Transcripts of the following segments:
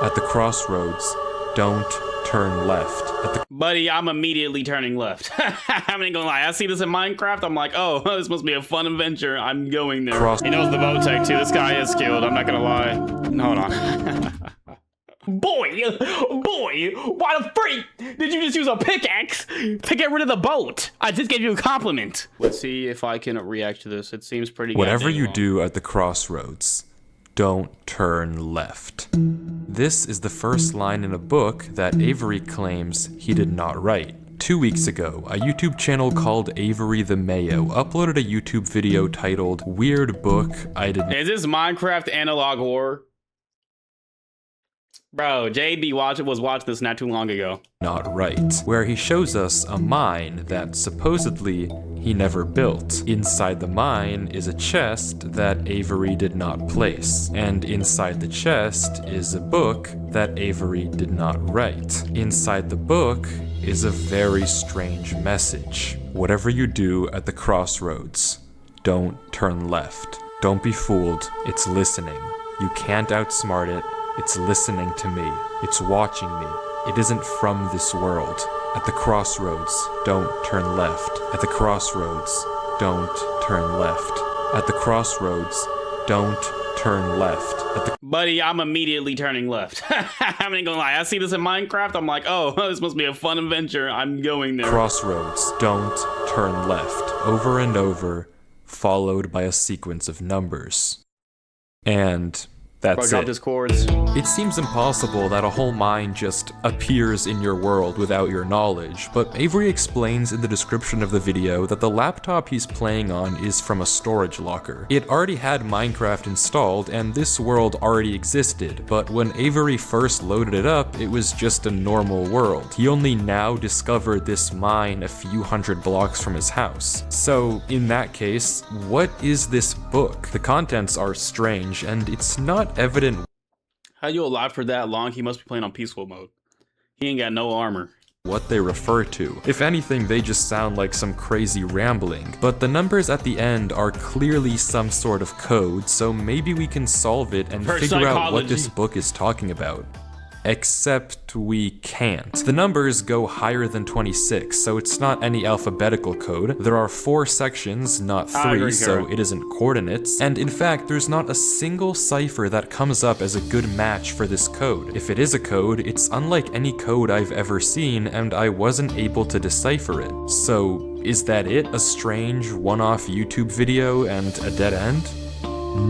At the crossroads, don't turn left. Buddy, I'm immediately turning left. I'm not gonna lie. I see this in Minecraft. I'm like, oh, this must be a fun adventure. I'm going there. He knows the bow tech too. This guy is skilled. I'm not gonna lie. Hold on. Boy, why the freak did you just use a pickaxe to get rid of the boat? I just gave you a compliment. Let's see if I can react to this. It seems pretty good. Whatever you do at the crossroads, don't turn left. This is the first line in a book that Avery claims he did not write. 2 weeks ago, a YouTube channel called Avery the Mayo uploaded a YouTube video titled Weird Book I Did Not. Is this Minecraft analog horror? Bro, JB was watching this not too long ago. Not right, where he shows us a mine that supposedly he never built. Inside the mine is a chest that Avery did not place, and inside the chest is a book that Avery did not write. Inside the book is a very strange message. Whatever you do at the crossroads, don't turn left. Don't be fooled, it's listening. You can't outsmart it. It's listening to me. It's watching me. It isn't from this world. At the crossroads, don't turn left. At the crossroads, don't turn left. At the crossroads, don't turn left. Buddy, I'm immediately turning left. I'm not gonna lie. I see this in Minecraft. I'm like, oh, this must be a fun adventure. I'm going there. Crossroads, don't turn left. Over and over, followed by a sequence of numbers. And that's it. Discords. It seems impossible that a whole mine just appears in your world without your knowledge, but Avery explains in the description of the video that the laptop he's playing on is from a storage locker. It already had Minecraft installed, and this world already existed, but when Avery first loaded it up, it was just a normal world. He only now discovered this mine a few hundred blocks from his house. So, in that case, what is this book? The contents are strange, and it's not evident. How you alive for that long? He must be playing on peaceful mode. He ain't got no armor. What they refer to. If anything, they just sound like some crazy rambling. But the numbers at the end are clearly some sort of code, so maybe we can solve it and figure out what this book is talking about. Except we can't. The numbers go higher than 26, so it's not any alphabetical code. There are 4 sections, not 3, so it isn't coordinates. And in fact, there's not a single cipher that comes up as a good match for this code. If it is a code, it's unlike any code I've ever seen, and I wasn't able to decipher it. So, is that it? A strange, one-off YouTube video and a dead end?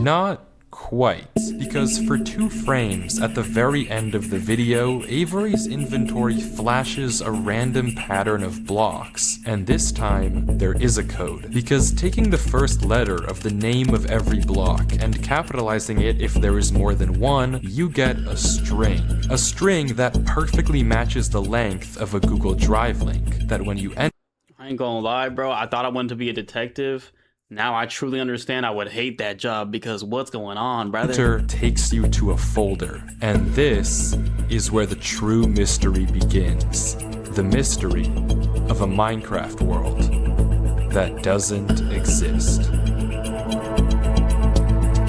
Not quite, because for 2 frames at the very end of the video, Avery's inventory flashes a random pattern of blocks, and this time there is a code, because taking the first letter of the name of every block and capitalizing it if there is more than one, you get a string that perfectly matches the length of a Google Drive link, that when you enter— I ain't gonna lie, bro, I thought I wanted to be a detective. Now I truly understand I would hate that job, because what's going on, brother? Takes you to a folder, and this is where the true mystery begins. The mystery of a Minecraft world that doesn't exist.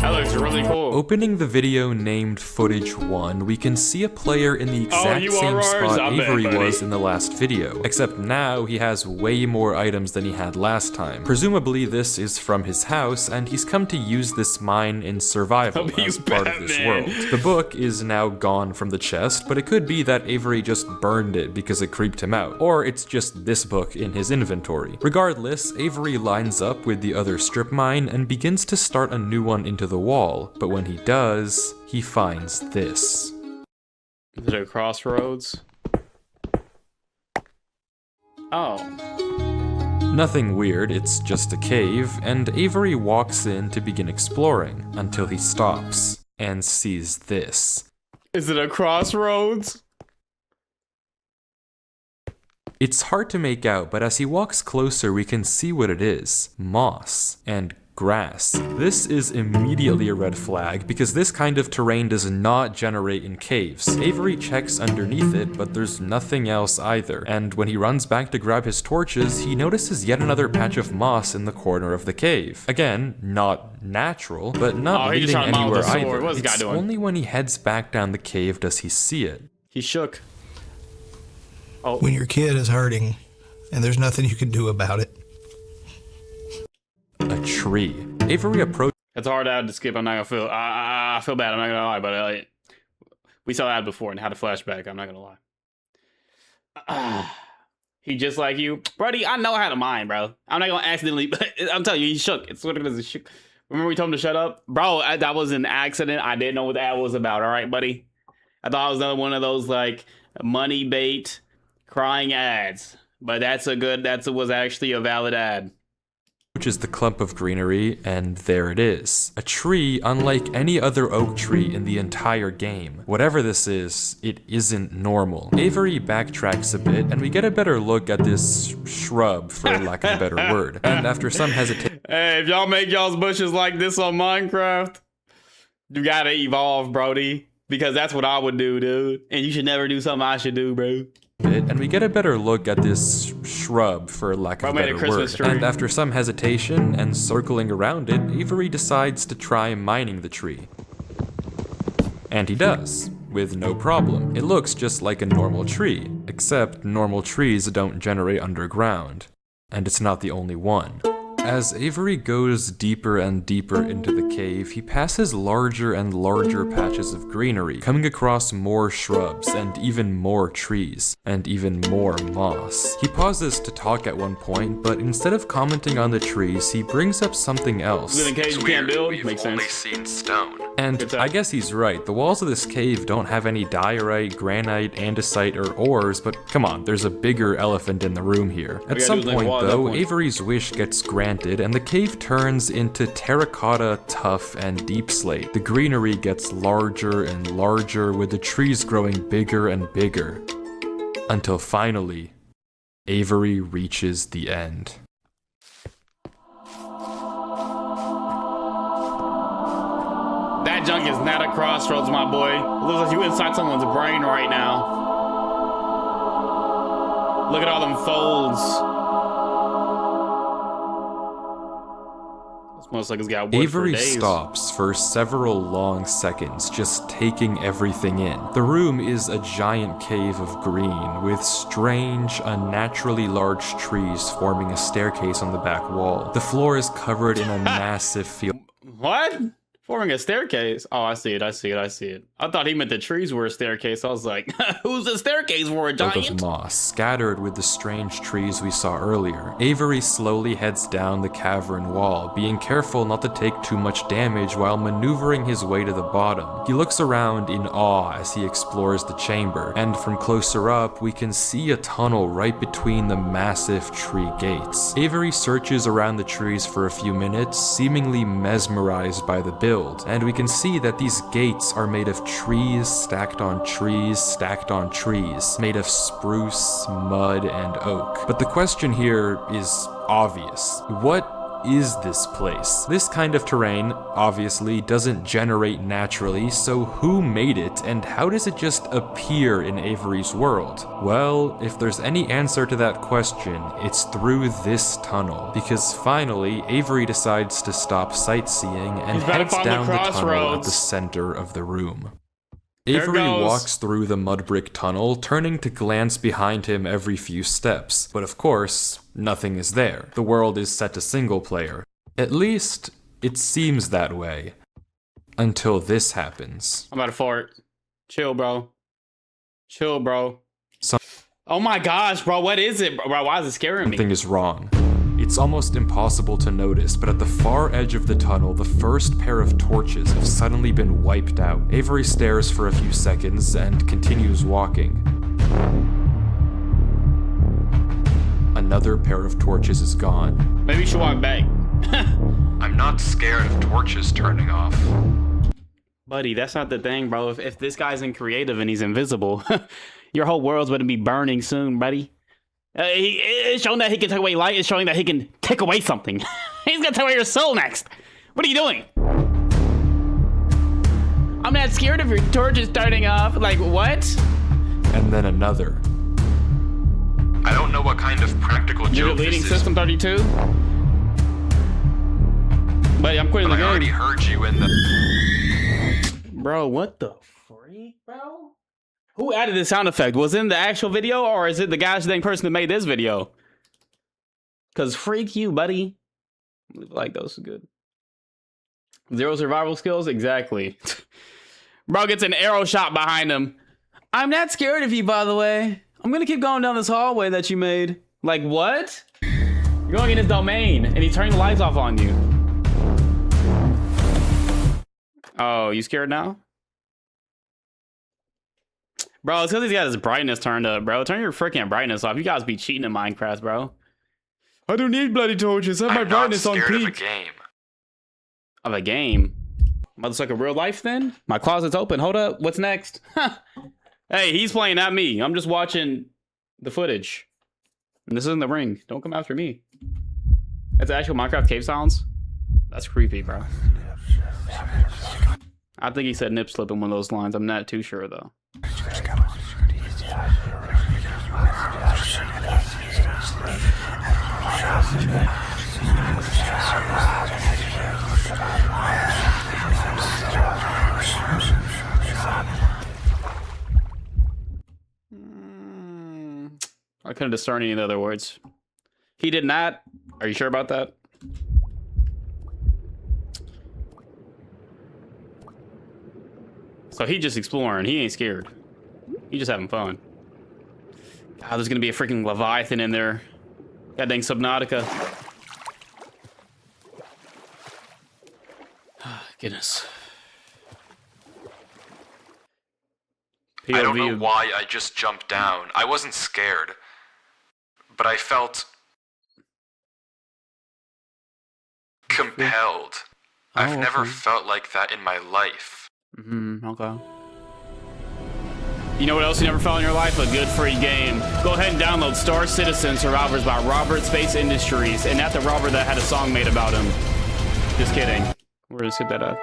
That looks really cool. Opening the video named Footage 1, we can see a player in the exact same spot Avery was in the last video, except now he has way more items than he had last time. Presumably this is from his house, and he's come to use this mine in survival as part of this world. The book is now gone from the chest, but it could be that Avery just burned it because it creeped him out, or it's just this book in his inventory. Regardless, Avery lines up with the other strip mine and begins to start a new one into the wall, but when he does, he finds this. Is it a crossroads? Oh. Nothing weird, it's just a cave, and Avery walks in to begin exploring, until he stops and sees this. Is it a crossroads? It's hard to make out, but as he walks closer we can see what it is. Moss. And grass. This is immediately a red flag because this kind of terrain does not generate in caves. Avery checks underneath it, but there's nothing else either. And when he runs back to grab his torches, he notices yet another patch of moss in the corner of the cave. Again, not natural, but not leading anywhere either. It's only when he heads back down the cave does he see it. He shook. Oh. When your kid is hurting and there's nothing you can do about it. A tree. Avery approached. It's a hard ad to skip. I'm not gonna feel. I feel bad. I'm not gonna lie, but we saw that before and had a flashback. I'm not gonna lie. He just like you, Brody. I know how to mine, bro. I'm not gonna accidentally. But I'm telling you, he shook. It's what it is. He shook. Remember we told him to shut up, bro. That was an accident. I didn't know what the ad was about. All right, buddy. I thought it was another one of those like money bait crying ads, but that was actually a valid ad. Which is the clump of greenery, and there it is. A tree unlike any other oak tree in the entire game. Whatever this is, it isn't normal. Avery backtracks a bit, and we get a better look at this shrub, for lack of a better word. And after some hesitation... Hey, if y'all make y'all's bushes like this on Minecraft, you gotta evolve, Brody. Because that's what I would do, dude. And you should never do something I should do, bro. And we get a better look at this shrub, for lack of a better word. And after some hesitation and circling around it, Avery decides to try mining the tree. And he does, with no problem. It looks just like a normal tree, except normal trees don't generate underground. And it's not the only one. As Avery goes deeper and deeper into the cave, he passes larger and larger patches of greenery, coming across more shrubs, and even more trees, and even more moss. He pauses to talk at one point, but instead of commenting on the trees, he brings up something else. In case you can't build, makes sense. Only seen stone. And I guess he's right, the walls of this cave don't have any diorite, granite, andesite, or ores, but come on, there's a bigger elephant in the room here. At some point though, Avery's wish gets granted, and the cave turns into terracotta, tuff, and deep slate. The greenery gets larger and larger, with the trees growing bigger and bigger. Until finally, Avery reaches the end. That junk is not a crossroads, my boy. It looks like you inside someone's brain right now. Look at all them folds. Most like it's got wood Avery for days. stops for several long seconds, just taking everything in. The room is a giant cave of green, with strange, unnaturally large trees forming a staircase on the back wall. The floor is covered in a massive field. What? Forming a staircase? Oh, I see it. I thought he meant the trees were a staircase. I was like, who's the staircase for, a giant? Of moss, scattered with the strange trees we saw earlier. Avery slowly heads down the cavern wall, being careful not to take too much damage while maneuvering his way to the bottom. He looks around in awe as he explores the chamber, and from closer up, we can see a tunnel right between the massive tree gates. Avery searches around the trees for a few minutes, seemingly mesmerized by the build. And we can see that these gates are made of trees stacked on trees stacked on trees, made of spruce, mud, and oak. But the question here is obvious. What is this place? This kind of terrain, obviously, doesn't generate naturally, so who made it, and how does it just appear in Avery's world? Well, if there's any answer to that question, it's through this tunnel, because finally, Avery decides to stop sightseeing and heads down the tunnel at the center of the room. Avery walks through the mud brick tunnel, turning to glance behind him every few steps. But of course, nothing is there. The world is set to single player. At least, it seems that way. Until this happens. I'm about to fart. Chill, bro. Chill, bro. Oh my gosh, bro, what is it? Bro, why is it scaring me? Something is wrong. It's almost impossible to notice, but at the far edge of the tunnel, the first pair of torches have suddenly been wiped out. Avery stares for a few seconds and continues walking. Another pair of torches is gone. Maybe you should walk back. I'm not scared of torches turning off. Buddy, that's not the thing, bro. If this guy's in creative and he's invisible, your whole world's gonna be burning soon, buddy. It's showing that he can take away light. It's showing that he can take away something. He's gonna take away your soul next. What are you doing? I'm not scared of your torch is starting off. Like, what? And then another. I don't know what kind of practical joke this leading is. System 32? Buddy, I'm quitting the game. I already heard you in the... Bro, what the freak, bro? Who added this sound effect? Was it in the actual video, or is it the gosh dang person who made this video? Because freak you, buddy. Like, those are good. 0 survival skills? Exactly. Bro gets an arrow shot behind him. I'm not scared of you, by the way. I'm gonna keep going down this hallway that you made. Like, what? You're going in his domain, and he's turning the lights off on you. Oh, you scared now? Bro, it's because he's got his brightness turned up, bro. Turn your freaking brightness off. You guys be cheating in Minecraft, bro. I don't need bloody torches. I have my brightness on peak. I'm not scared of a game. Of a game? Looks like a real life then? My closet's open. Hold up. What's next? Hey, he's playing, not me. I'm just watching the footage. And this isn't the ring. Don't come after me. That's actual Minecraft cave sounds? That's creepy, bro. I think he said nip slip in one of those lines. I'm not too sure, though. I couldn't discern any of the other words. He did not. Are you sure about that? So he just exploring. He ain't scared. He just having fun. God, there's gonna be a freaking Leviathan in there. God dang Subnautica. Goodness. POV. I don't know why I just jumped down. I wasn't scared. But I felt... compelled. I've never felt like that in my life. Okay. You know what else you never felt in your life? A good free game. Go ahead and download Star Citizen Survivors by Robert Space Industries, and not the Robert that had a song made about him. Just kidding. We're gonna skip that up.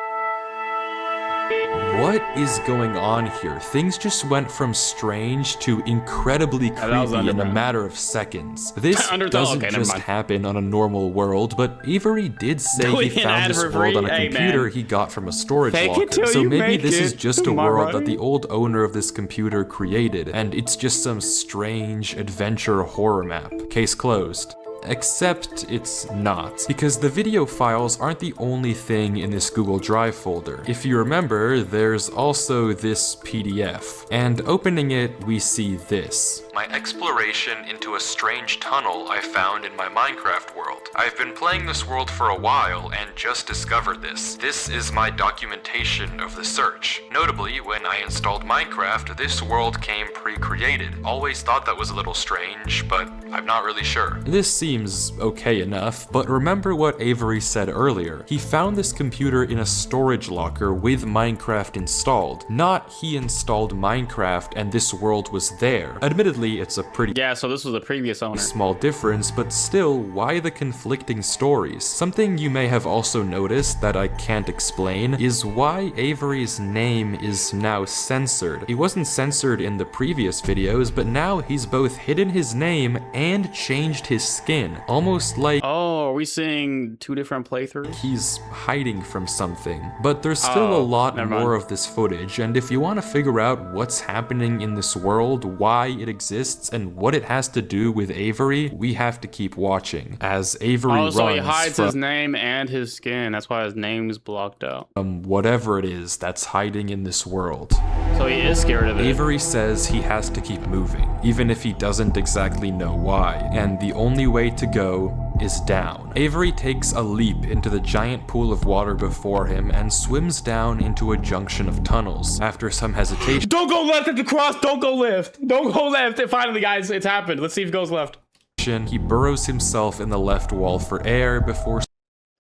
What is going on here? Things just went from strange to incredibly creepy in a matter of seconds. This doesn't just happen on a normal world, but Avery did say he found this world on a computer he got from a storage locker. So maybe this is just a world that the old owner of this computer created, and it's just some strange adventure horror map. Case closed. Except it's not, because the video files aren't the only thing in this Google Drive folder. If you remember, there's also this PDF, and opening it, we see this. My exploration into a strange tunnel I found in my Minecraft world. I've been playing this world for a while and just discovered this. This is my documentation of the search. Notably, when I installed Minecraft, this world came pre-created. Always thought that was a little strange, but I'm not really sure. This seems okay enough, but remember what Avery said earlier. He found this computer in a storage locker with Minecraft installed. Not he installed Minecraft and this world was there. Admittedly, it's a pretty so this was the previous owner. Small difference, but still, why the conflicting stories? Something you may have also noticed that I can't explain is why Avery's name is now censored. He wasn't censored in the previous videos, but now he's both hidden his name and changed his skin. Almost like... Oh, are we seeing two different playthroughs? He's hiding from something. But there's still a lot more of this footage, and if you want to figure out what's happening in this world, why it exists, and what it has to do with Avery, we have to keep watching. As Avery runs so he hides his name and his skin. That's why his name's blocked out. Whatever it is that's hiding in this world. So he is scared of it. Avery says he has to keep moving, even if he doesn't exactly know why, and the only way to go is down. Avery takes a leap into the giant pool of water before him and swims down into a junction of tunnels. After some hesitation... Don't go left at the cross! Don't go left! Don't go left! Finally, guys, it's happened. Let's see if it goes left. He burrows himself in the left wall for air before...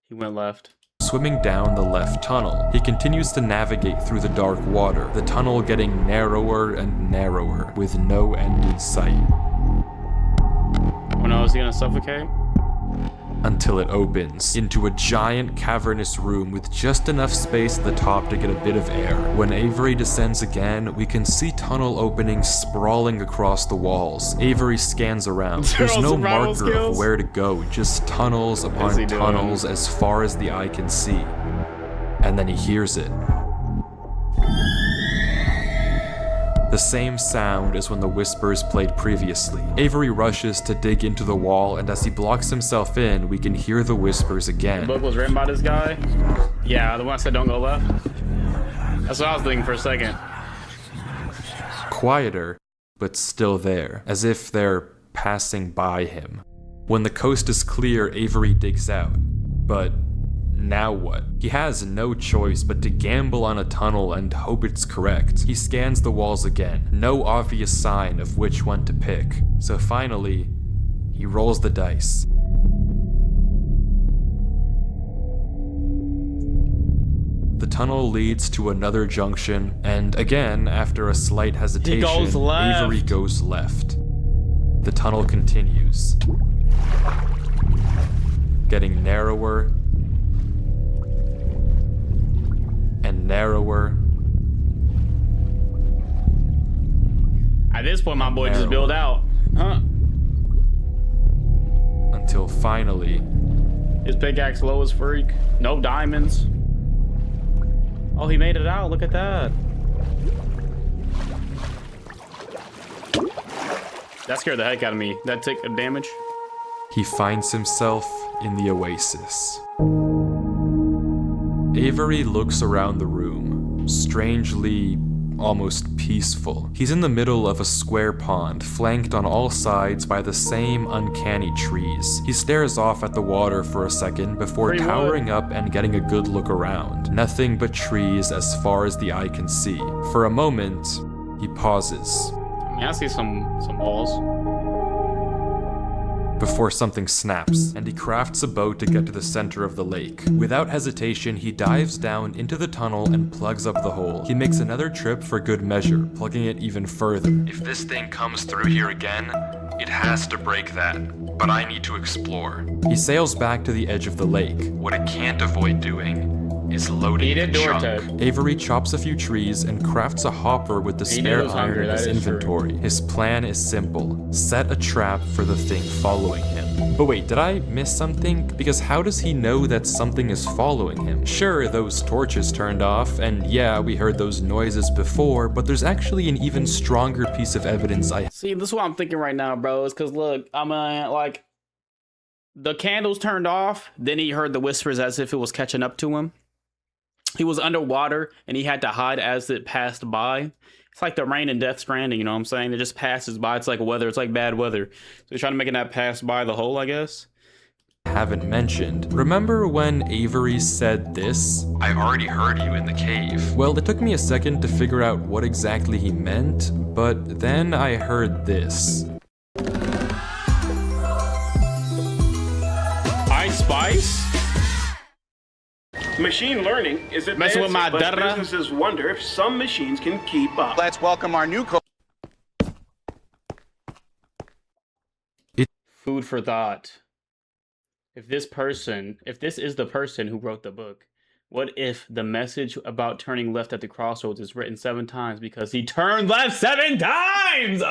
He went left. Swimming down the left tunnel. He continues to navigate through the dark water, the tunnel getting narrower and narrower, with no end in sight. Oh no, is he gonna suffocate? Until it opens into a giant cavernous room with just enough space at the top to get a bit of air. When Avery descends again, we can see tunnel openings sprawling across the walls. Avery scans around. There's no marker of where to go, just tunnels upon tunnels as far as the eye can see. And then he hears it. The same sound as when the whispers played previously. Avery rushes to dig into the wall, and as he blocks himself in, we can hear the whispers again. The book was written by this guy? Yeah, the one that said don't go left? That's what I was thinking for a second. Quieter, but still there, as if they're passing by him. When the coast is clear, Avery digs out. But now what? He has no choice but to gamble on a tunnel and hope it's correct. He scans the walls again, no obvious sign of which one to pick. So finally, he rolls the dice. The tunnel leads to another junction, and again, after a slight hesitation, Avery goes left. The tunnel continues, getting narrower and narrower. At this point, my boy just build out. Huh? Until finally... His pickaxe low as freak. No diamonds. Oh, he made it out. Look at that. That scared the heck out of me. That took damage. He finds himself in the oasis. Avery looks around the room, strangely, almost peaceful. He's in the middle of a square pond, flanked on all sides by the same uncanny trees. He stares off at the water for a second before towering up and getting a good look around. Nothing but trees as far as the eye can see. For a moment, he pauses. I see some walls. Before something snaps, and he crafts a boat to get to the center of the lake. Without hesitation, he dives down into the tunnel and plugs up the hole. He makes another trip for good measure, plugging it even further. If this thing comes through here again, it has to break that, but I need to explore. He sails back to the edge of the lake. What it can't avoid doing is loading the chunk. Avery chops a few trees and crafts a hopper with the spare iron in his inventory. His plan is simple. Set a trap for the thing following him. But wait, did I miss something? Because how does he know that something is following him? Sure, those torches turned off, and yeah, we heard those noises before, but there's actually an even stronger piece of evidence See, this is what I'm thinking right now, bro, is because look, I'm like, the candles turned off, then he heard the whispers as if it was catching up to him. He was underwater and he had to hide as it passed by. It's like the rain in Death Stranding, you know what I'm saying? It just passes by. It's like weather. It's like bad weather. So he's trying to make it not pass by the hole, I guess. Haven't mentioned. Remember when Avery said this? I already heard you in the cave. Well, it took me a second to figure out what exactly he meant, but then I heard this. Ice Spice? Machine learning is advancing, but businesses wonder if some machines can keep up. Let's welcome our new Food for thought. If this is the person who wrote the book, what if the message about turning left at the crossroads is written 7 times because he turned left 7 times?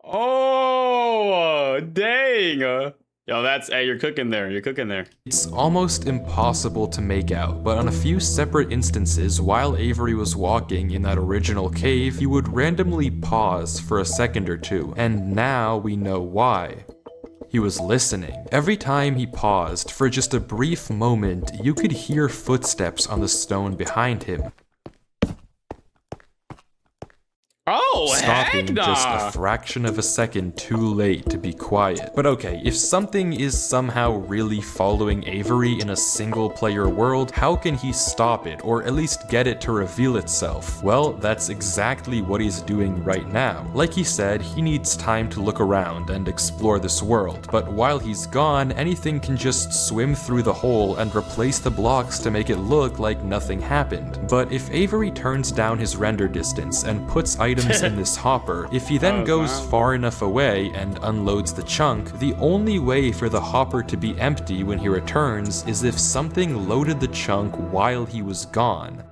Oh, dang. Yo, hey, you're cooking there. You're cooking there. It's almost impossible to make out, but on a few separate instances, while Avery was walking in that original cave, he would randomly pause for a second or two, and now we know why. He was listening. Every time he paused, for just a brief moment, you could hear footsteps on the stone behind him. Oh, stopping just a fraction of a second too late to be quiet. But okay, if something is somehow really following Avery in a single-player world, how can he stop it, or at least get it to reveal itself? Well, that's exactly what he's doing right now. Like he said, he needs time to look around and explore this world, but while he's gone, anything can just swim through the hole and replace the blocks to make it look like nothing happened. But if Avery turns down his render distance and puts items in this hopper. If he then goes far enough away and unloads the chunk, the only way for the hopper to be empty when he returns is if something loaded the chunk while he was gone.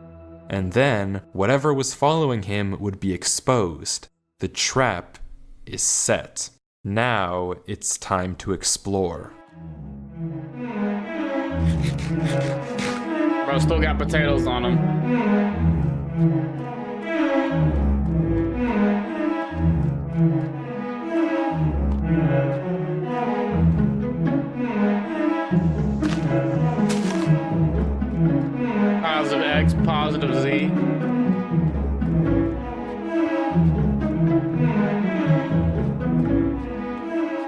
And then, whatever was following him would be exposed. The trap is set. Now, it's time to explore. Bro, still got potatoes on him. Positive X, positive Z.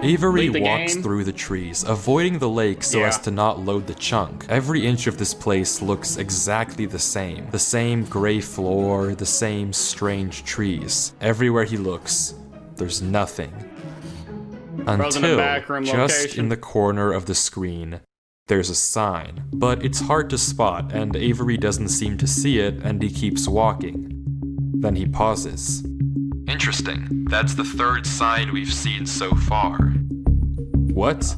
Avery walks through the trees, avoiding the lake so as to not load the chunk. Every inch of this place looks exactly the same. The same gray floor, the same strange trees. Everywhere he looks, there's nothing. Until, just in the corner of the screen, there's a sign. But it's hard to spot, and Avery doesn't seem to see it, and he keeps walking. Then he pauses. Interesting. That's the third sign we've seen so far. What?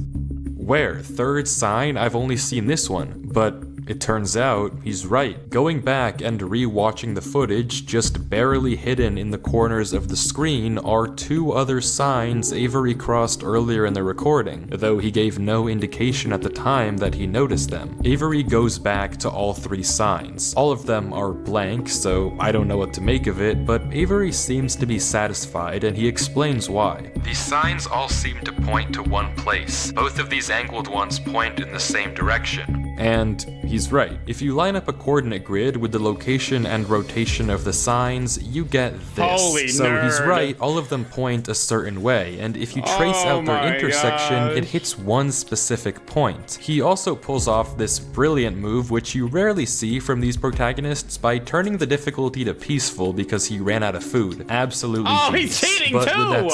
Where? Third sign? I've only seen this one, but it turns out he's right. Going back and re-watching the footage, just barely hidden in the corners of the screen are two other signs Avery crossed earlier in the recording, though he gave no indication at the time that he noticed them. Avery goes back to all three signs. All of them are blank, so I don't know what to make of it, but Avery seems to be satisfied and he explains why. These signs all seem to point to one place. Both of these angled ones point in the same direction. And he's right. If you line up a coordinate grid with the location and rotation of the signs, you get this. Holy so nerd. He's right, all of them point a certain way, and if you trace out their intersection, it hits one specific point. He also pulls off this brilliant move, which you rarely see from these protagonists, by turning the difficulty to peaceful because he ran out of food. Absolutely genius. He's cheating but too!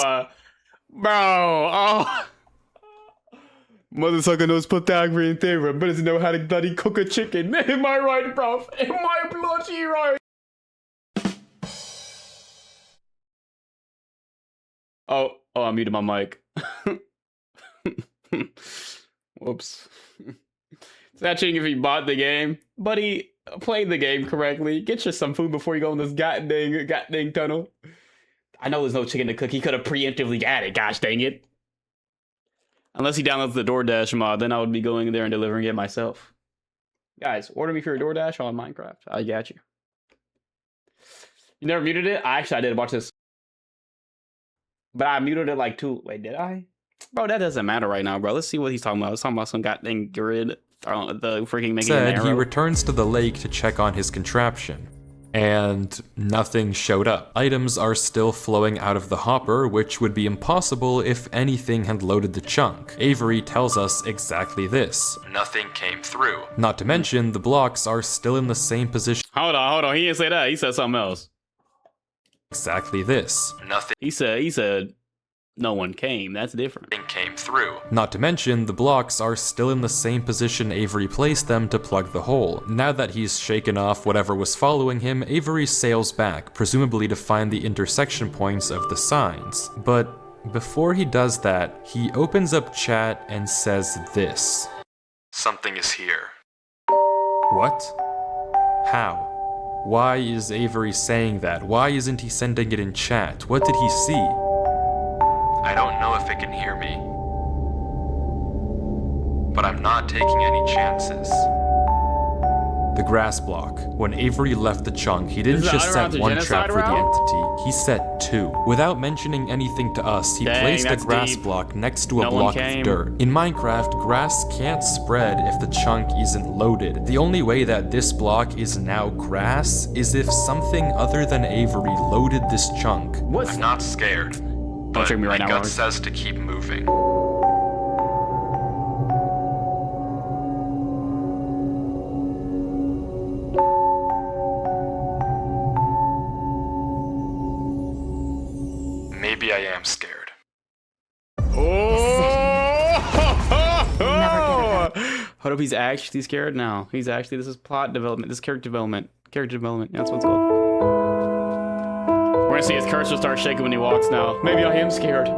Bro, Motherfucker knows Pythagorean theorem, but doesn't know how to bloody cook a chicken. Am I right, bro? Am I bloody right? Oh, I muted my mic. Whoops. It's not cheating if you bought the game. Buddy, play the game correctly. Get you some food before you go in this goddamn tunnel. I know there's no chicken to cook. He could have preemptively got it, gosh dang it. Unless he downloads the DoorDash mod, then I would be going there and delivering it myself. Guys, order me for your DoorDash on Minecraft. I got you. You never muted it? I did. Watch this. But I muted it like two. Wait, did I? Bro, that doesn't matter right now, bro. Let's see what he's talking about. He's talking about some goddamn grid. The freaking making an arrow. He returns to the lake to check on his contraption. And nothing showed up. Items are still flowing out of the hopper, which would be impossible if anything had loaded the chunk. Avery tells us exactly this. Nothing came through. Not to mention, the blocks are still in the same position. Hold on. He didn't say that. He said something else. Exactly this. Nothing. He said no one came. That's different. Came through. Not to mention, the blocks are still in the same position Avery placed them to plug the hole. Now that he's shaken off whatever was following him, Avery sails back, presumably to find the intersection points of the signs. But before he does that, he opens up chat and says this. Something is here. What? How? Why is Avery saying that? Why isn't he sending it in chat? What did he see? I don't know if it can hear me. But I'm not taking any chances. The grass block. When Avery left the chunk, he didn't just set one trap for the entity, he set two. Without mentioning anything to us, he placed a grass block next to a block of dirt. In Minecraft, grass can't spread if the chunk isn't loaded. The only way that this block is now grass is if something other than Avery loaded this chunk. I'm not scared, but my gut says to keep moving. Maybe I am scared. Hold up, he's actually scared now. This is plot development. This is character development. Character development. That's what it's called. We're gonna see his cursor start shaking when he walks now. Maybe I am scared.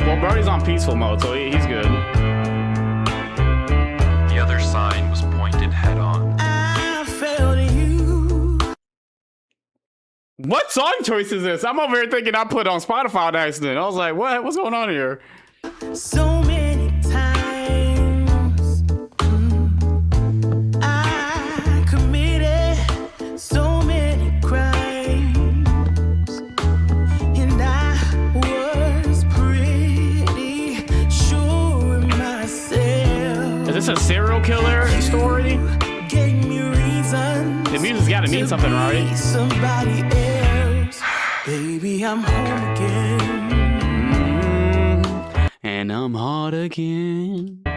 Well, Birdie's on peaceful mode, so he's good. The other sign was pointed head on. I failed you. What song choice is this? I'm over here thinking I put on Spotify on accident. I was like, what? What's going on here? So many times I committed so many crimes, and I was pretty sure of myself. Is this a serial killer story? Gave me reasons. The music's gotta mean something, right? Somebody else. Baby, I'm home again. And I'm hard again. I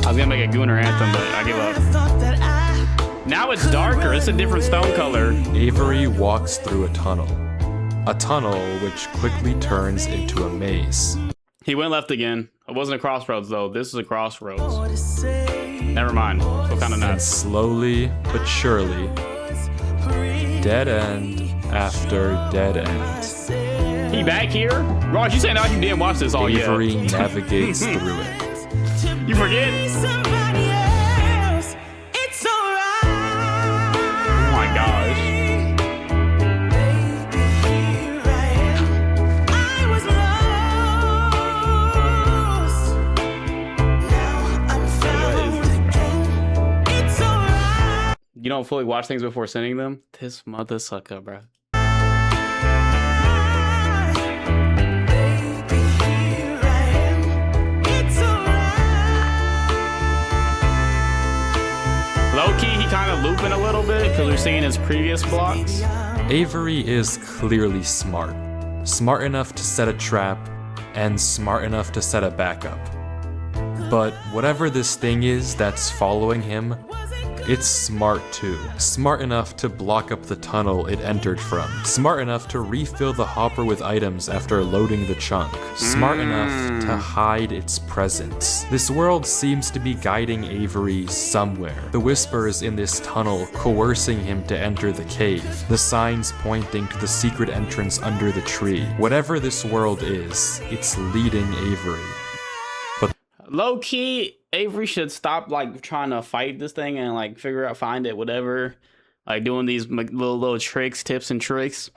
was gonna make a Gooner anthem, but I give up. Now it's darker. It's a different stone color. Avery walks through a tunnel which quickly turns into a maze. He went left again. It wasn't a crossroads though. This is a crossroads. Never mind. So kind of And nuts. slowly but surely, dead end after dead end, He back here? Ross, you saying you didn't watch this all yet? Avery navigates through it. You forget? Somebody else. It's alright. Oh my gosh. You don't fully watch things before sending them? This mother sucker, bro. Low-key, he kind of looping a little bit because we're seeing his previous blocks. Avery is clearly smart. Smart enough to set a trap, and smart enough to set a backup. But whatever this thing is that's following him, it's smart too. Smart enough to block up the tunnel it entered from. Smart enough to refill the hopper with items after loading the chunk. Smart enough to hide its presence. This world seems to be guiding Avery somewhere. The whispers in this tunnel coercing him to enter the cave. The signs pointing to the secret entrance under the tree. Whatever this world is, it's leading Avery. Low key, Avery should stop like trying to fight this thing and like figure out, find it, whatever. Like doing these little tricks, tips and tricks.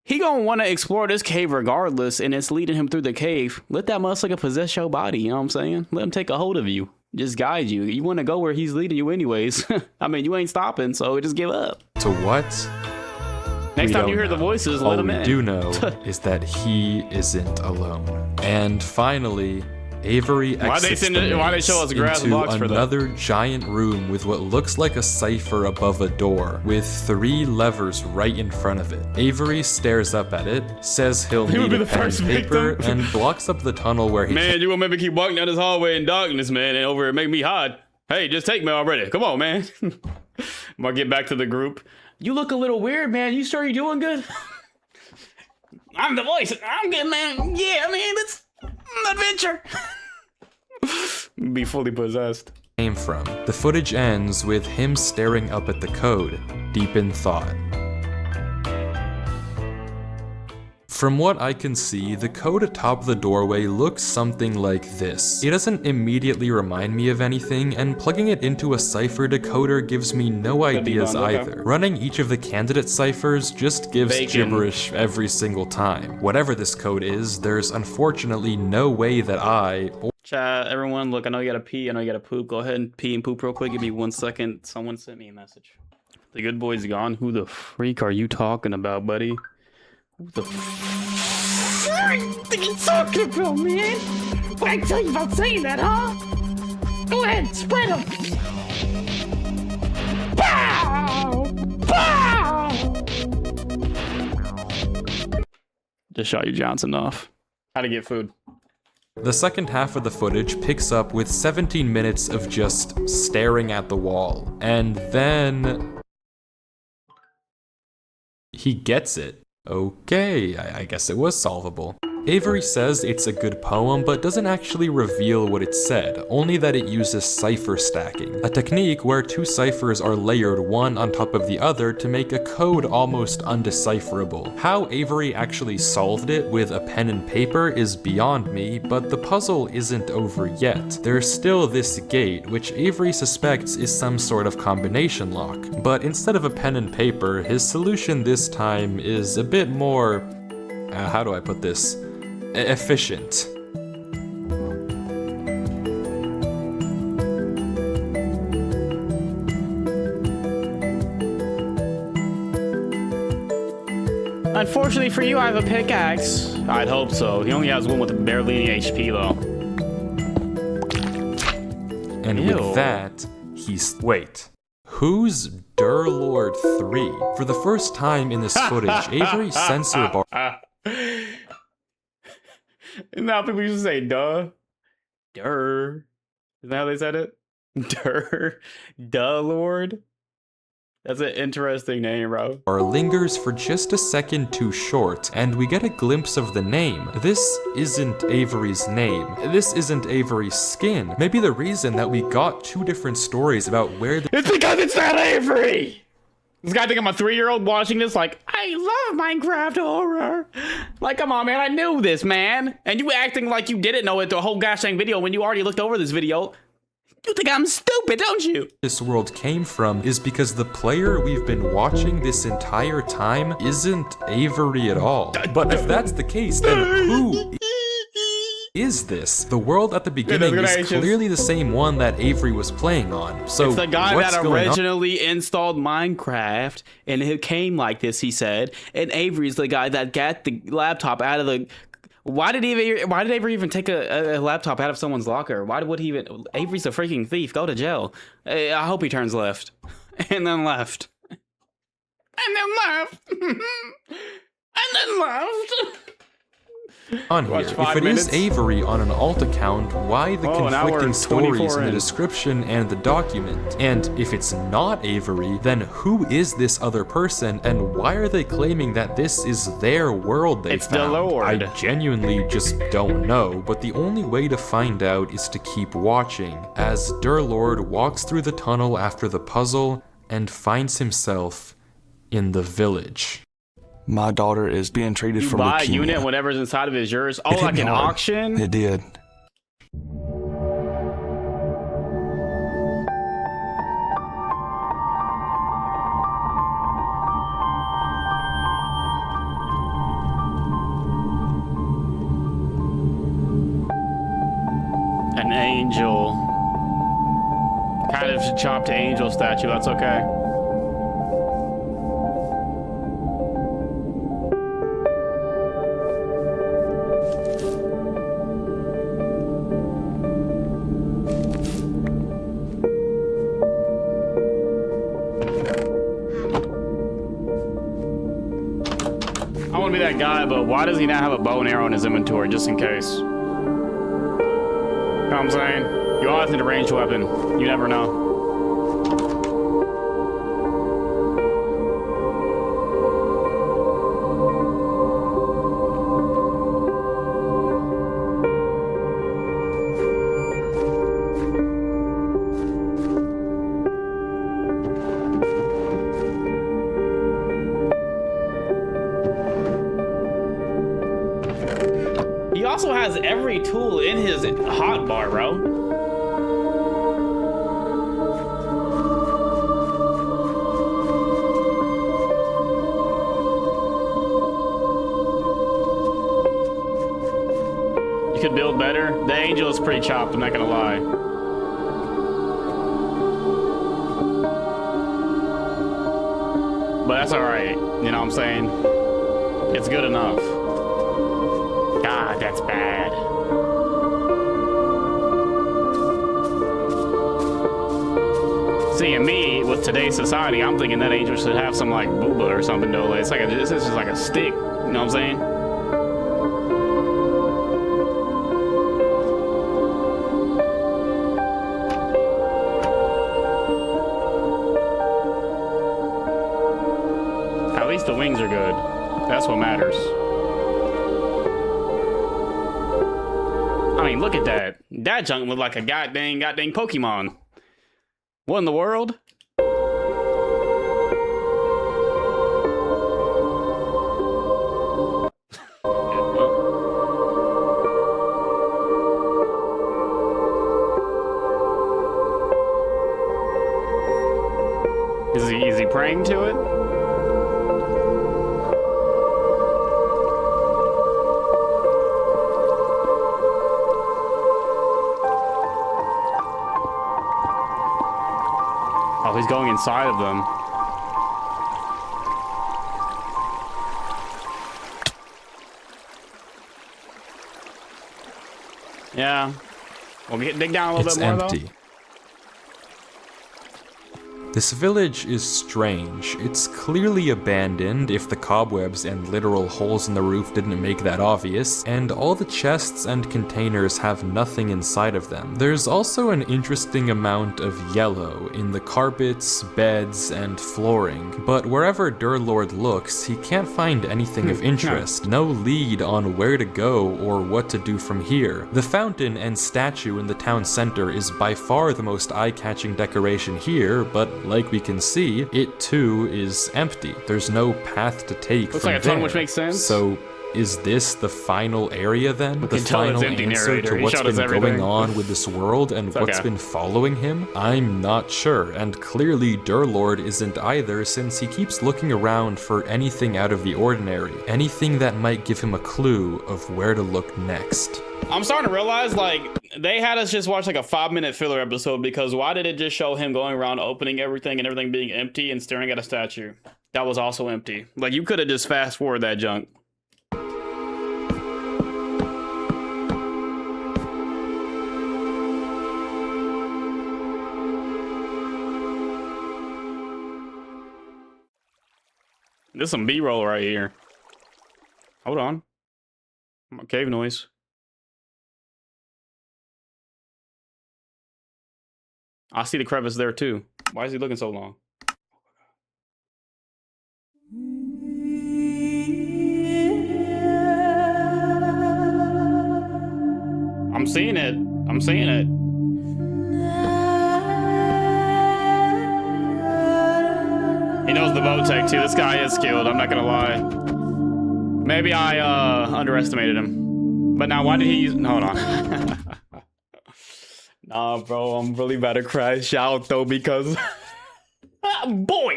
He gonna want to explore this cave regardless, and it's leading him through the cave. Let that motherfucker possess your body, you know what I'm saying? Let him take a hold of you. Just guide you. You want to go where he's leading you anyways. I mean, you ain't stopping, so just give up. To what? Next We time you don't hear the know. voices, All let him we in. do know is that he isn't alone. And finally, Avery exits why they show us grass into blocks for that? another giant room with what looks like a cipher above a door, with 3 levers right in front of it. Avery stares up at it, says he'll He would need be a the pen and first paper, victim. and blocks up the tunnel where he Man, you gonna make me keep walking down this hallway in darkness, man, and over here make me hide. Hey, just take me already. Come on, man. I'm gonna get back to the group. You look a little weird, man. You sure you're doing good? I'm the voice. I'm good, man. Yeah, man, it's an adventure. Be fully possessed. came from. The footage ends with him staring up at the code, deep in thought. From what I can see, the code atop the doorway looks something like this. It doesn't immediately remind me of anything, and plugging it into a cipher decoder gives me no ideas either. Running each of the candidate ciphers just gives gibberish every single time. Whatever this code is, there's unfortunately no way that I, Chat, everyone, look, I know you gotta pee, I know you gotta poop. Go ahead and pee and poop real quick. Give me 1 second. Someone sent me a message. The good boy's gone. Who the freak are you talking about, buddy? Who the What are you talking about, man? What I tell you about saying that, huh? Go ahead, spread them. Pow! Pow! Just shot you Johnson off. How to get food. The second half of the footage picks up with 17 minutes of just staring at the wall, and then he gets it. Okay, I guess it was solvable. Avery says it's a good poem, but doesn't actually reveal what it said, only that it uses cipher stacking, a technique where two ciphers are layered one on top of the other to make a code almost undecipherable. How Avery actually solved it with a pen and paper is beyond me, but the puzzle isn't over yet. There's still this gate, which Avery suspects is some sort of combination lock, but instead of a pen and paper, his solution this time is a bit more, how do I put this? Efficient. Unfortunately for you, I have a pickaxe. I'd hope so. He only has one with barely any HP though. And Ew. with that, he's... Wait. Who's Durlord 3? For the first time in this footage, Avery censor bar... Now people used to say duh. Durr. Is that how they said it? Durr. Duh Lord. That's an interesting name, bro. lingers for just a second too short, and we get a glimpse of the name. This isn't Avery's name. This isn't Avery's skin. Maybe the reason that we got two different stories about where the— It's because it's not Avery! This guy think I'm a 3-year-old watching this like, I love Minecraft horror. Like, come on, man, I knew this, man. And you acting like you didn't know it the whole gosh dang video when you already looked over this video. You think I'm stupid, don't you? this world came from is because the player we've been watching this entire time isn't Avery at all. But if that's the case, then who is this? The world at the beginning is clearly the same one that Avery was playing on. So It's the guy what's that going on? originally installed Minecraft, and it came like this, he said. And Avery's the guy that got the laptop out of the... Why did Avery even take a laptop out of someone's locker? Why would he even... Avery's a freaking thief. Go to jail. I hope he turns left. And then left. And then left. And then left. On here. Watch If 5 it minutes. is Avery on an alt account, why the Oh, now we're conflicting stories 24 in the in. description and the document? And if it's not Avery, then who is this other person, and why are they claiming that this is their world they It's the found? Lord. I genuinely just don't know, but the only way to find out is to keep watching, as Durlord walks through the tunnel after the puzzle and finds himself in the village. My daughter is being treated You for buy a leukemia. unit, whatever's inside of it is yours. Oh, It hit like me an hard. auction? It did. An angel. Kind of chopped angel statue, that's okay. I want to be that guy, but why does he not have a bow and arrow in his inventory, just in case? You know what I'm saying? You always need a ranged weapon. You never know. He also has every tool in his hotbar, bro. You could build better. The angel is pretty chopped, I'm not gonna lie. But that's alright, you know what I'm saying? It's good enough. God, that's bad. Seeing me with today's society, I'm thinking that angel should have some like booba or something though. It's like this is just like a stick. You know what I'm saying? At least the wings are good. That's what matters. I mean, look at that. That junk looked like a goddamn Pokemon. What in the world? Is he praying to it? Oh, he's going inside of them. Yeah. We'll dig down a little bit more, empty. though. This village is strange. It's clearly abandoned, if the cobwebs and literal holes in the roof didn't make that obvious, and all the chests and containers have nothing inside of them. There's also an interesting amount of yellow in the carpets, beds, and flooring, but wherever Durlord looks, he can't find anything of interest. No lead on where to go or what to do from here. The fountain and statue in the town center is by far the most eye-catching decoration here, but like we can see, it too is empty. There's no path to take Looks from like a there. tunnel, which makes sense. So is this the final area then? The can tell it's final empty, answer narrator. to He what's showed us been going everything. on with this world and what's okay. been following him? I'm not sure, and clearly Durlord isn't either, since he keeps looking around for anything out of the ordinary, anything that might give him a clue of where to look next. I'm starting to realize, like, they had us just watch like a 5-minute filler episode, because why did it just show him going around opening everything and everything being empty and staring at a statue that was also empty? Like, you could have just fast forwarded that junk. There's some B-roll right here. Hold on. Cave noise. I see the crevice there too. Why is he looking so long? I'm seeing it. I'm seeing it. He knows the bow tech too. This guy is skilled, I'm not gonna lie. Maybe I underestimated him. But now why did he use... Hold on. Nah, bro, I'm really about to crash out though, because... boy,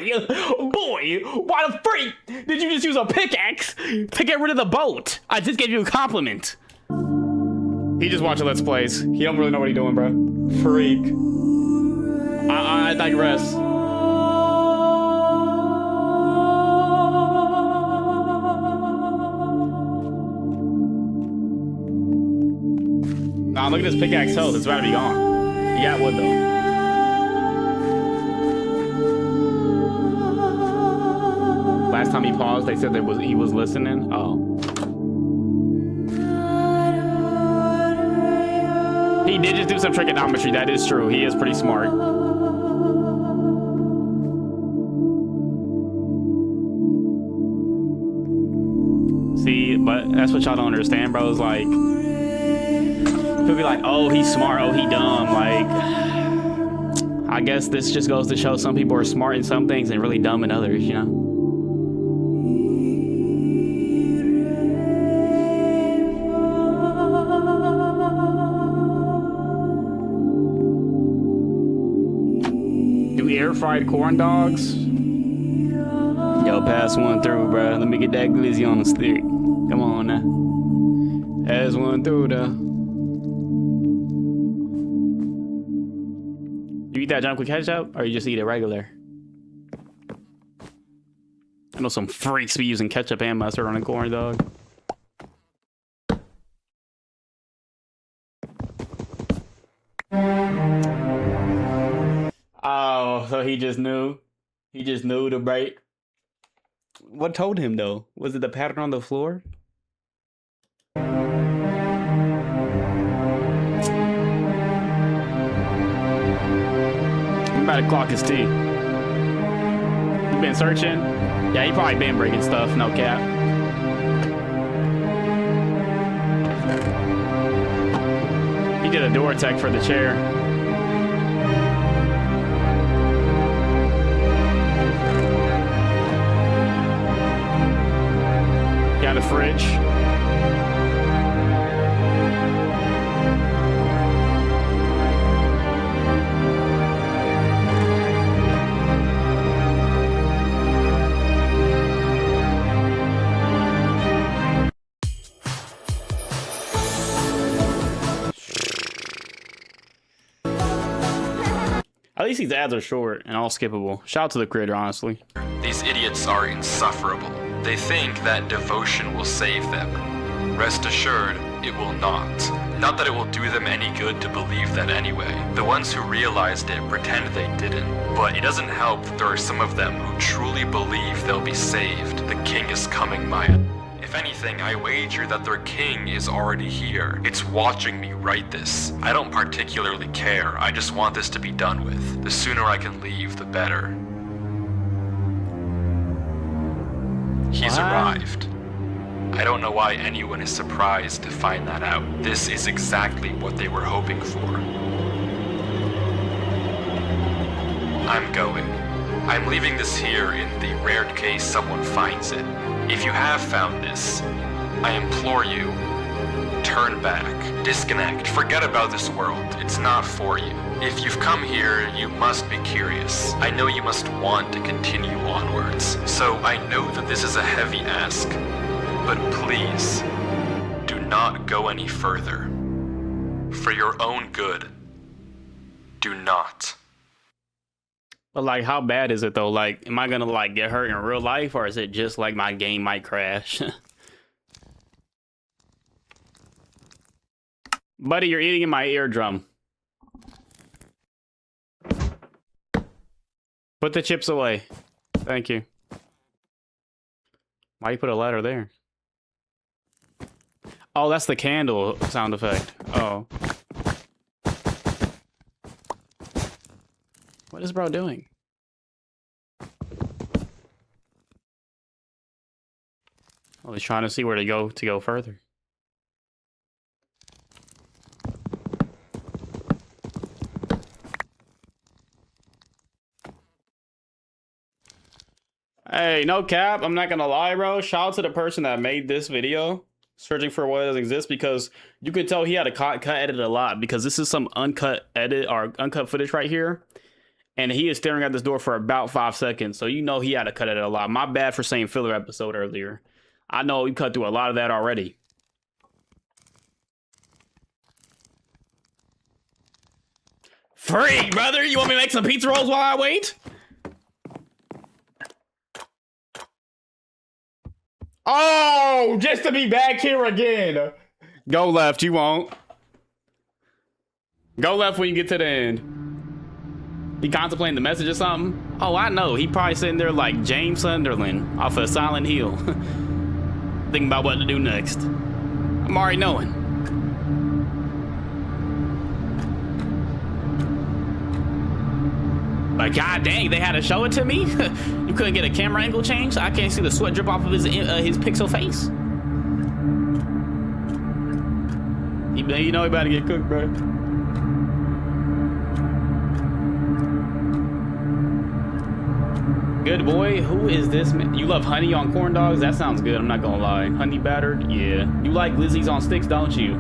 why the freak did you just use a pickaxe to get rid of the boat? I just gave you a compliment. He just watched Let's Plays. He don't really know what he's doing, bro. Freak. I digress. Nah, look at this pickaxe health. It's about to be gone. He got wood though. Last time he paused, they said he was listening. Oh. He did just do some trigonometry. That is true. He is pretty smart. See, but that's what y'all don't understand, bro. It's like, he'll be like, oh, he's smart. Oh, he dumb. Like, I guess this just goes to show some people are smart in some things and really dumb in others, you know? Fried corn dogs. Yo, pass one through, bro. Let me get that glizzy on the stick. Come on now. Pass one through, though. You eat that junk with ketchup, or you just eat it regular? I know some freaks be using ketchup and mustard on a corn dog. Oh, so he just knew. He just knew to break. What told him though? Was it the pattern on the floor? I'm about to clock his teeth. You been searching? Yeah, he probably been breaking stuff, no cap. get a door tech for the chair. Got a fridge. At least these ads are short and all skippable. Shout out to the creator, honestly. These idiots are insufferable. They think that devotion will save them. Rest assured, it will not. Not that it will do them any good to believe that anyway. The ones who realized it pretend they didn't. But it doesn't help that there are some of them who truly believe they'll be saved. The king is coming, Maya. If anything, I wager that their king is already here. It's watching me write this. I don't particularly care. I just want this to be done with. The sooner I can leave, the better. He's arrived. I don't know why anyone is surprised to find that out. This is exactly what they were hoping for. I'm going. I'm leaving this here in the rare case someone finds it. If you have found this, I implore you, turn back, disconnect, forget about this world. It's not for you. If you've come here, you must be curious. I know you must want to continue onwards. So I know that this is a heavy ask, but please, do not go any further. For your own good, do not. But like, how bad is it though? Like, am I gonna like get hurt in real life, or is it just like my game might crash? Buddy, you're eating in my eardrum. Put the chips away. Thank you. Why you put a ladder there? Oh, that's the candle sound effect. Oh. What is bro doing? Oh, he's trying to see where to go further. Hey, no cap, I'm not gonna lie, bro. Shout out to the person that made this video, searching for what doesn't exist, because you could tell he had to cut edit a lot, because this is some uncut edit or uncut footage right here. And he is staring at this door for about 5 seconds. So you know he had to cut it a lot. My bad for saying filler episode earlier. I know we cut through a lot of that already. Freak, brother! You want me to make some pizza rolls while I wait? Oh, just to be back here again. Go left, you won't. Go left when you get to the end. He contemplating the message or something? Oh, I know. He probably sitting there like James Sunderland off of Silent Hill. Thinking about what to do next. I'm already knowing. But god dang, they had to show it to me? You couldn't get a camera angle change? I can't see the sweat drip off of his pixel face. You know he about to get cooked, bro. Good boy. Who is this man? You love honey on corn dogs? That sounds good. I'm not gonna lie. Honey battered? Yeah. You like Lizzie's on sticks, don't you?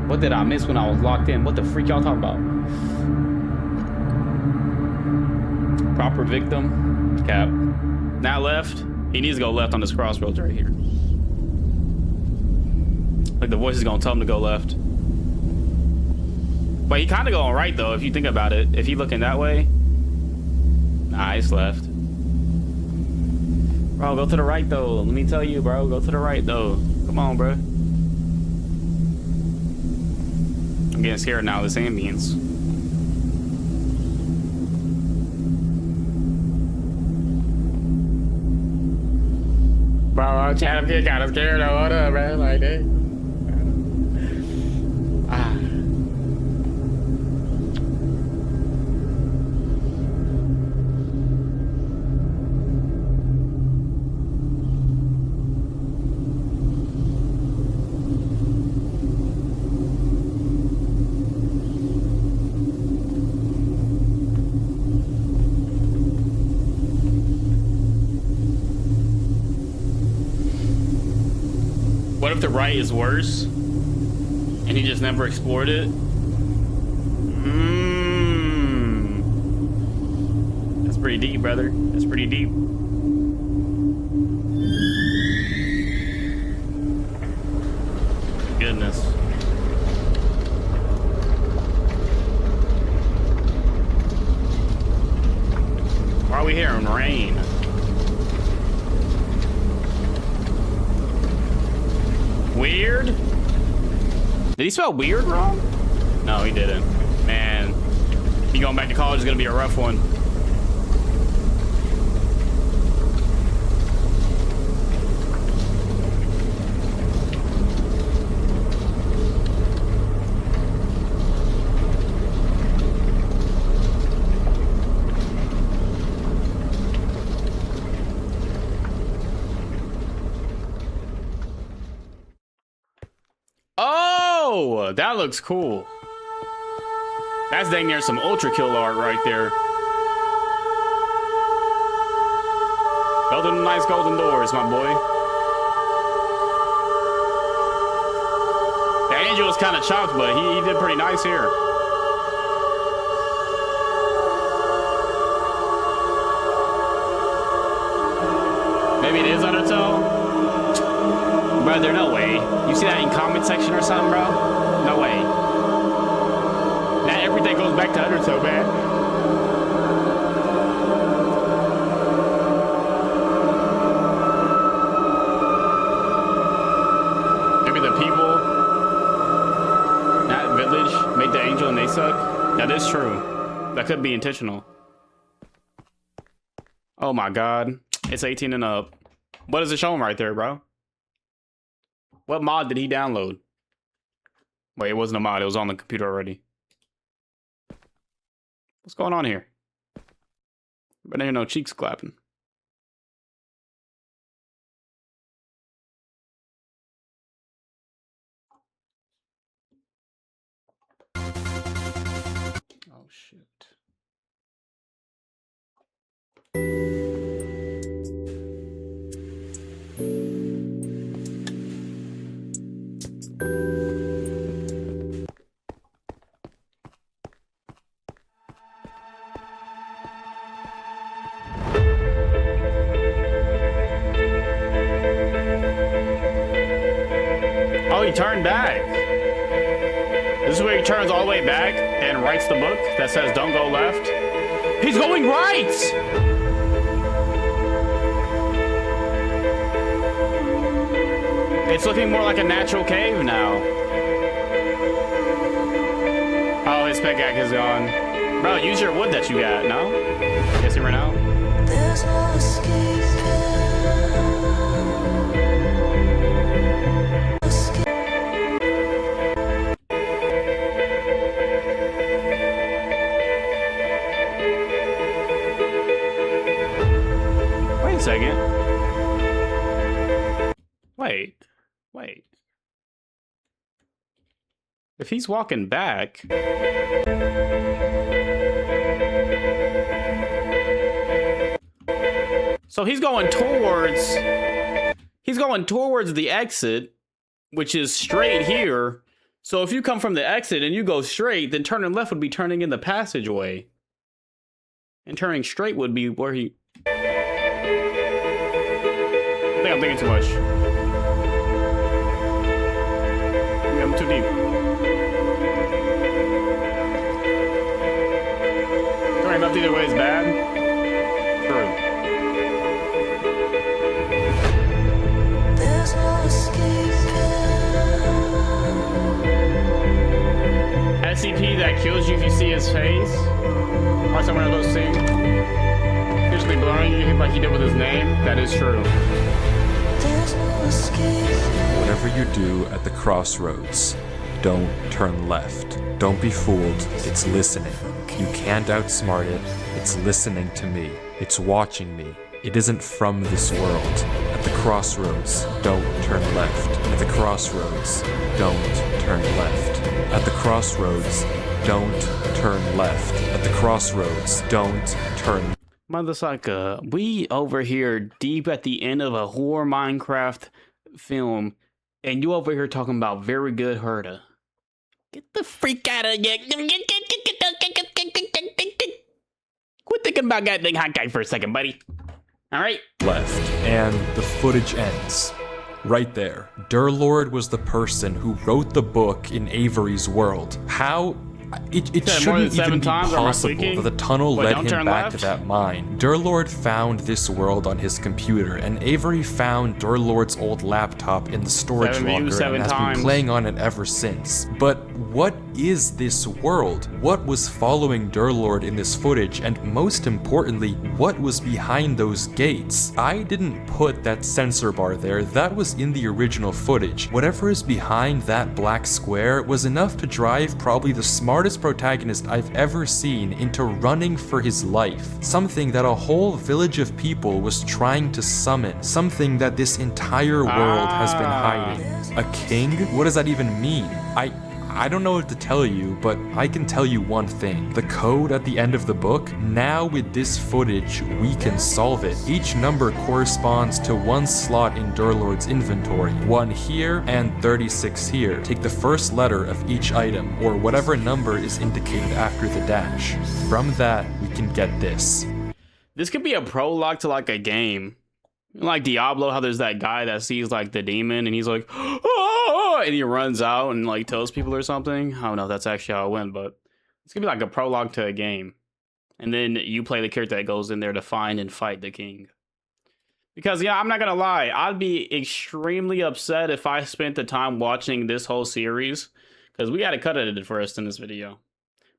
What did I miss when I was locked in? What the freak y'all talking about? Proper victim. Cap. Now left. He needs to go left on this crossroads right here. Like the voice is gonna tell him to go left. But he kind of going right though, if you think about it. If he looking that way. Nah, he's left. Bro, go to the right though. Let me tell you, bro. Go to the right though. Come on, bro. I'm getting scared now of this ambience. Bro, I'm trying to get kind of scared though. What up, bro? Like that. left to right is worse, and he just never explored it? That's pretty deep, brother. That's pretty deep. Goodness. Why are we hearing rain? Weird? Did he spell weird wrong? No, he didn't. Man, you going back to college is gonna be a rough one. Oh, that looks cool. That's dang near some ultra kill art right there. Building nice golden doors, my boy. The angel was kind of chopped, but he did pretty nice here. Maybe it is Undertow. Brother, no way. You see that in comment section or something, bro? No way. Now everything goes back to Undertow, man. Maybe the people, that village, make the angel and they suck. That is true. That could be intentional. Oh my god. It's 18 and up. What is it showing right there, bro? What mod did he download? Wait, it wasn't a mod. It was on the computer already. What's going on here? But there ain't no cheeks clapping. Oh, shit. Oh, he turned back. This is where he turns all the way back and writes the book that says don't go left. He's going right! It's looking more like a natural cave now. Oh, his pickaxe is gone. Bro, use your wood that you got, no? Yes, you ran out? There's no escaping. Wait a second. Wait. If he's walking back... So he's going towards the exit, which is straight here. So if you come from the exit and you go straight, then turning left would be turning in the passageway. And turning straight would be where he... I think I'm thinking too much. Maybe I'm too deep. Turning left either way is bad. True. There's no escaping. SCP that kills you if you see his face. Or some one of those things. Usually blurring you like he did with his name. That is true. There's no escaping. Whatever you do at the crossroads, don't turn left. Don't be fooled. It's listening. You can't outsmart it. It's listening to me. It's watching me. It isn't from this world. At the crossroads, don't turn left. At the crossroads, don't turn left. At the crossroads, don't turn left. At the crossroads, don't turn. Motherfucker, we over here deep at the end of a horror Minecraft film, And you over here talking about very good herder. Get the freak out of here. Quit thinking about that thing hot guy for a second, buddy. All right. Left, and the footage ends. Right there. Durlord was the person who wrote the book in Avery's world. How? It shouldn't even be possible that the tunnel led him back to that mine. Durlord found this world on his computer, and Avery found Durlord's old laptop in the storage locker and has been playing on it ever since. But what is this world? What was following Durlord in this footage, and most importantly, what was behind those gates? I didn't put that sensor bar there, that was in the original footage. Whatever is behind that black square was enough to drive probably the smartest protagonist I've ever seen into running for his life. Something that a whole village of people was trying to summon. Something that this entire world has been hiding. A king? What does that even mean? I don't know what to tell you, but I can tell you one thing. The code at the end of the book, now with this footage, we can solve it. Each number corresponds to one slot in Durlord's inventory. 1 here and 36 here. Take the first letter of each item, or whatever number is indicated after the dash. From that, we can get this. This could be a prologue to like a game. Like Diablo, how there's that guy that sees like the demon and he's like, oh, and he runs out and like tells people or something. I don't know if that's actually how it went, but it's gonna be like a prologue to a game. And then you play the character that goes in there to find and fight the king. Because yeah, I'm not gonna lie, I'd be extremely upset if I spent the time watching this whole series, because we gotta cut it for us in this video.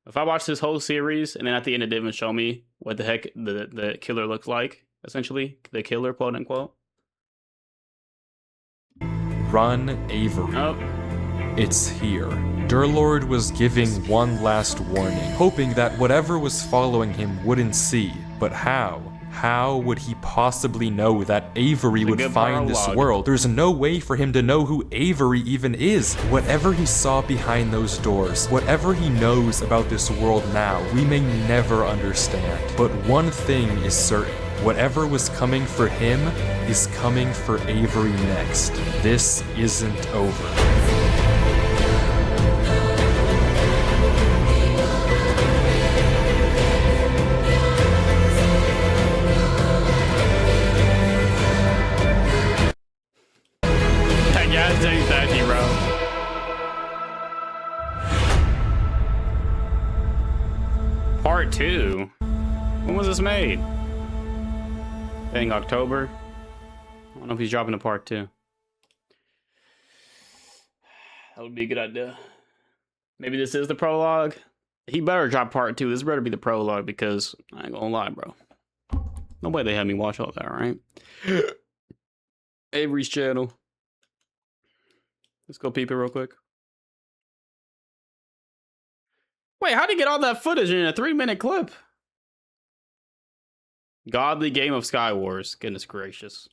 If I watched this whole series and then at the end it didn't even show me what the heck the killer looks like, essentially, the killer, quote unquote. Run, Avery. Oh. It's here. Durlord was giving one last warning, hoping that whatever was following him wouldn't see. But how? How would he possibly know that Avery would find this world? There's no way for him to know who Avery even is. Whatever he saw behind those doors, whatever he knows about this world now, we may never understand. But one thing is certain. Whatever was coming for him is coming for Avery next. This isn't over. Part 2? When was this made? Dang, October? I don't know if he's dropping a part 2. That would be a good idea. Maybe this is the prologue. He better drop part 2. This better be the prologue, because I ain't gonna lie, bro. No way they had me watch all that, right? Avery's channel. Let's go peep it real quick. Wait, how'd he get all that footage in a 3-minute clip? Godly Game of Sky Wars. Goodness gracious.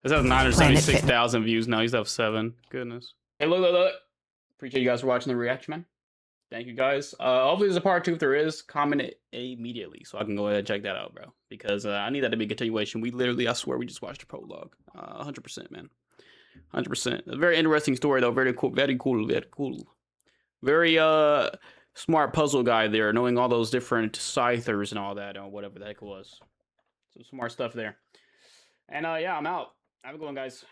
This has 976,000 views now. He's up 7. Goodness. Hey, look. Appreciate you guys for watching the reaction, man. Thank you, guys. Hopefully there's a part 2. If there is, comment it immediately so I can go ahead and check that out, bro. Because I need that to be a continuation. We literally, I swear, we just watched the prologue. 100%, man. 100%. A very interesting story, though. Very cool. Very cool. Very cool. Very smart puzzle guy there, knowing all those different scythers and all that, or whatever the heck it was. Some smart stuff there. And yeah, I'm out. Have a good one, guys.